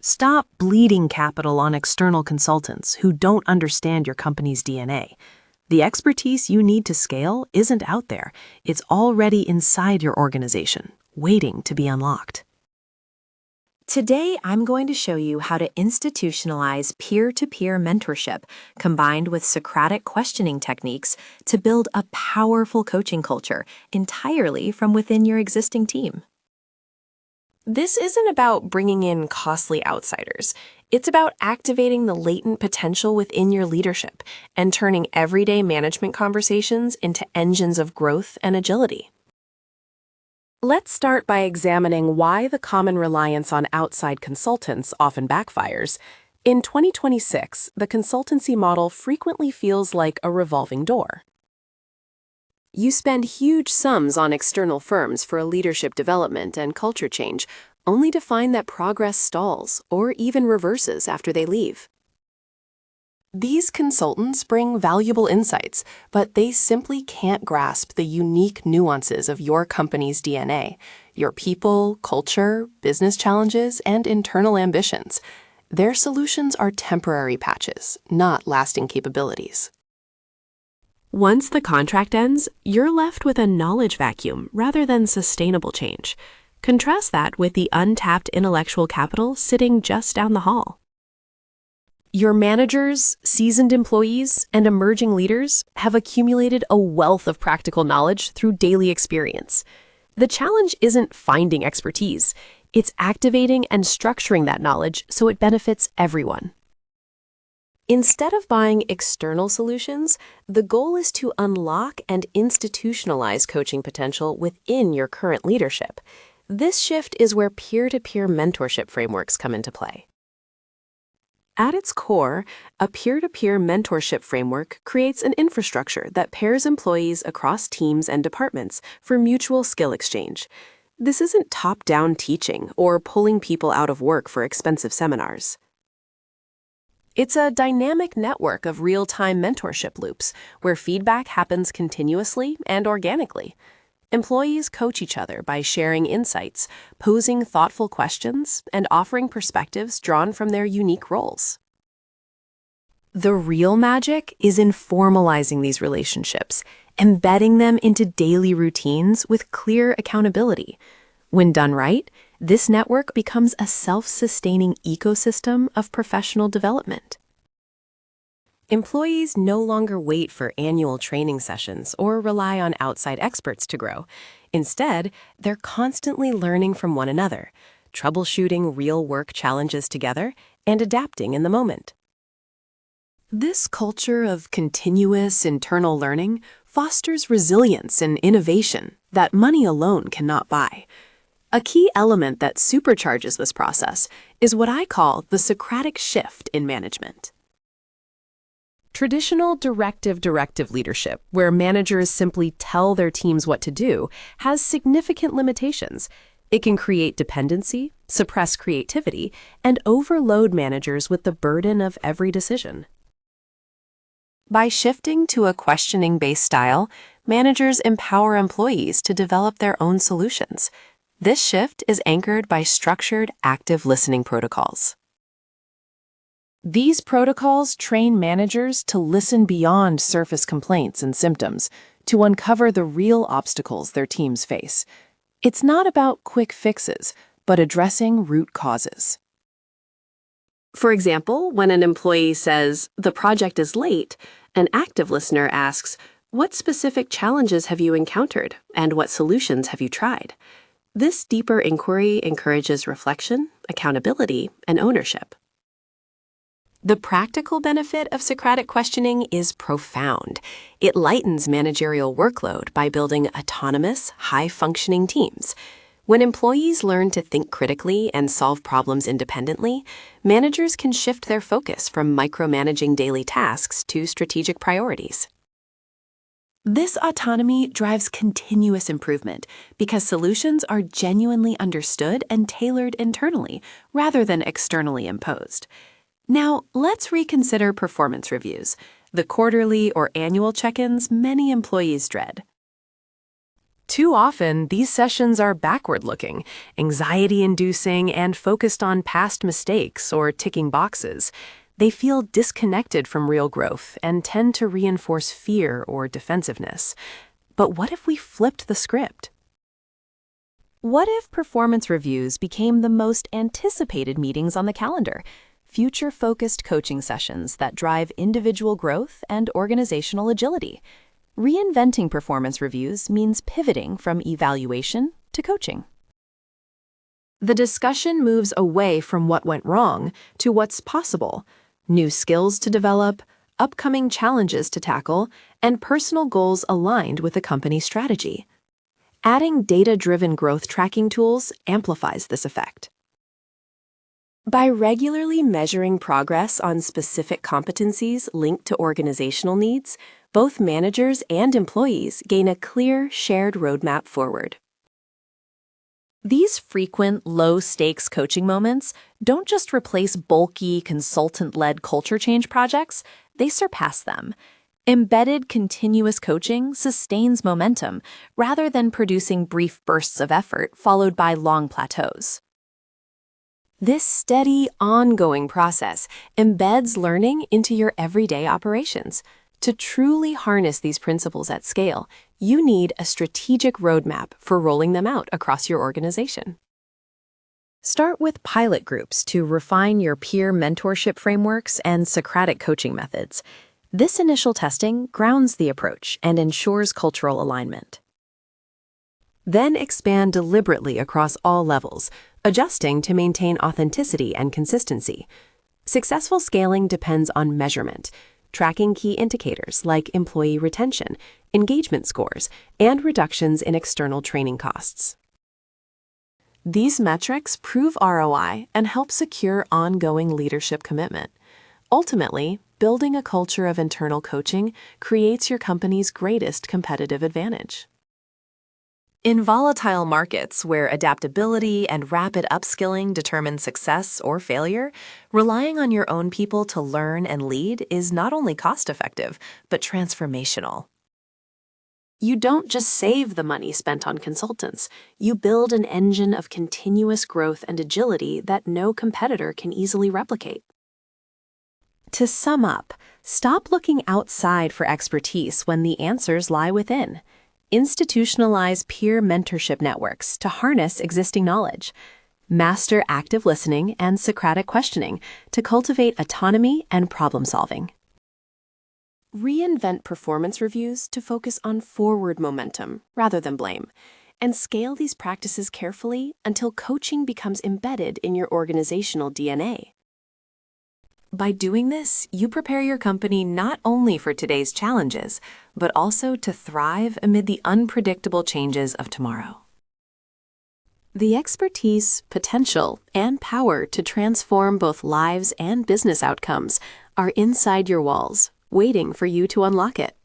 Stop bleeding capital on external consultants who don't understand your company's DNA. The expertise you need to scale isn't out there. It's already inside your organization, waiting to be unlocked. Today, I'm going to show you how to institutionalize peer-to-peer mentorship combined with Socratic questioning techniques to build a powerful coaching culture entirely from within your existing team. This isn't about bringing in costly outsiders. It's about activating the latent potential within your leadership and turning everyday management conversations into engines of growth and agility. Let's start by examining why the common reliance on outside consultants often backfires. In 2026, the consultancy model frequently feels like a revolving door. You spend huge sums on external firms for leadership development and culture change, only to find that progress stalls or even reverses after they leave. These consultants bring valuable insights, but they simply can't grasp the unique nuances of your company's DNA, your people, culture, business challenges, and internal ambitions. Their solutions are temporary patches, not lasting capabilities. Once the contract ends, you're left with a knowledge vacuum rather than sustainable change. Contrast that with the untapped intellectual capital sitting just down the hall. Your managers, seasoned employees, and emerging leaders have accumulated a wealth of practical knowledge through daily experience. The challenge isn't finding expertise, it's activating and structuring that knowledge so it benefits everyone. Instead of buying external solutions, the goal is to unlock and institutionalize coaching potential within your current leadership. This shift is where peer-to-peer mentorship frameworks come into play. At its core, a peer-to-peer mentorship framework creates an infrastructure that pairs employees across teams and departments for mutual skill exchange. This isn't top-down teaching or pulling people out of work for expensive seminars. It's a dynamic network of real-time mentorship loops where feedback happens continuously and organically. Employees coach each other by sharing insights, posing thoughtful questions, and offering perspectives drawn from their unique roles. The real magic is in formalizing these relationships, embedding them into daily routines with clear accountability. When done right, this network becomes a self-sustaining ecosystem of professional development. Employees no longer wait for annual training sessions or rely on outside experts to grow. Instead, they're constantly learning from one another, troubleshooting real-work challenges together, and adapting in the moment. This culture of continuous internal learning fosters resilience and innovation that money alone cannot buy. A key element that supercharges this process is what I call the Socratic shift in management. Traditional directive leadership, where managers simply tell their teams what to do, has significant limitations. It can create dependency, suppress creativity, and overload managers with the burden of every decision. By shifting to a questioning-based style, managers empower employees to develop their own solutions. This shift is anchored by structured, active listening protocols. These protocols train managers to listen beyond surface complaints and symptoms, to uncover the real obstacles their teams face. It's not about quick fixes, but addressing root causes. For example, when an employee says, "The project is late," an active listener asks, "What specific challenges have you encountered, and what solutions have you tried?" This deeper inquiry encourages reflection, accountability, and ownership. The practical benefit of Socratic questioning is profound. It lightens managerial workload by building autonomous, high-functioning teams. When employees learn to think critically and solve problems independently, managers can shift their focus from micromanaging daily tasks to strategic priorities. This autonomy drives continuous improvement because solutions are genuinely understood and tailored internally rather than externally imposed. Now, let's reconsider performance reviews, the quarterly or annual check-ins many employees dread. Too often, these sessions are backward-looking, anxiety-inducing, and focused on past mistakes or ticking boxes. They feel disconnected from real growth and tend to reinforce fear or defensiveness. But what if we flipped the script? What if performance reviews became the most anticipated meetings on the calendar? Future-focused coaching sessions that drive individual growth and organizational agility. Reinventing performance reviews means pivoting from evaluation to coaching. The discussion moves away from what went wrong to what's possible, new skills to develop, upcoming challenges to tackle, and personal goals aligned with the company's strategy. Adding data-driven growth tracking tools amplifies this effect. By regularly measuring progress on specific competencies linked to organizational needs, both managers and employees gain a clear, shared roadmap forward. These frequent, low-stakes coaching moments don't just replace bulky, consultant-led culture change projects, they surpass them. Embedded continuous coaching sustains momentum rather than producing brief bursts of effort followed by long plateaus. This steady, ongoing process embeds learning into your everyday operations. To truly harness these principles at scale, you need a strategic roadmap for rolling them out across your organization. Start with pilot groups to refine your peer mentorship frameworks and Socratic coaching methods. This initial testing grounds the approach and ensures cultural alignment. Then expand deliberately across all levels, adjusting to maintain authenticity and consistency. Successful scaling depends on measurement, tracking key indicators like employee retention, engagement scores, and reductions in external training costs. These metrics prove ROI and help secure ongoing leadership commitment. Ultimately, building a culture of internal coaching creates your company's greatest competitive advantage. In volatile markets where adaptability and rapid upskilling determine success or failure, relying on your own people to learn and lead is not only cost-effective, but transformational. You don't just save the money spent on consultants, you build an engine of continuous growth and agility that no competitor can easily replicate. To sum up, stop looking outside for expertise when the answers lie within. Institutionalize peer mentorship networks to harness existing knowledge. Master active listening and Socratic questioning to cultivate autonomy and problem solving. Reinvent performance reviews to focus on forward momentum rather than blame, and scale these practices carefully until coaching becomes embedded in your organizational DNA. By doing this, you prepare your company not only for today's challenges, but also to thrive amid the unpredictable changes of tomorrow. The expertise, potential, and power to transform both lives and business outcomes are inside your walls, waiting for you to unlock it.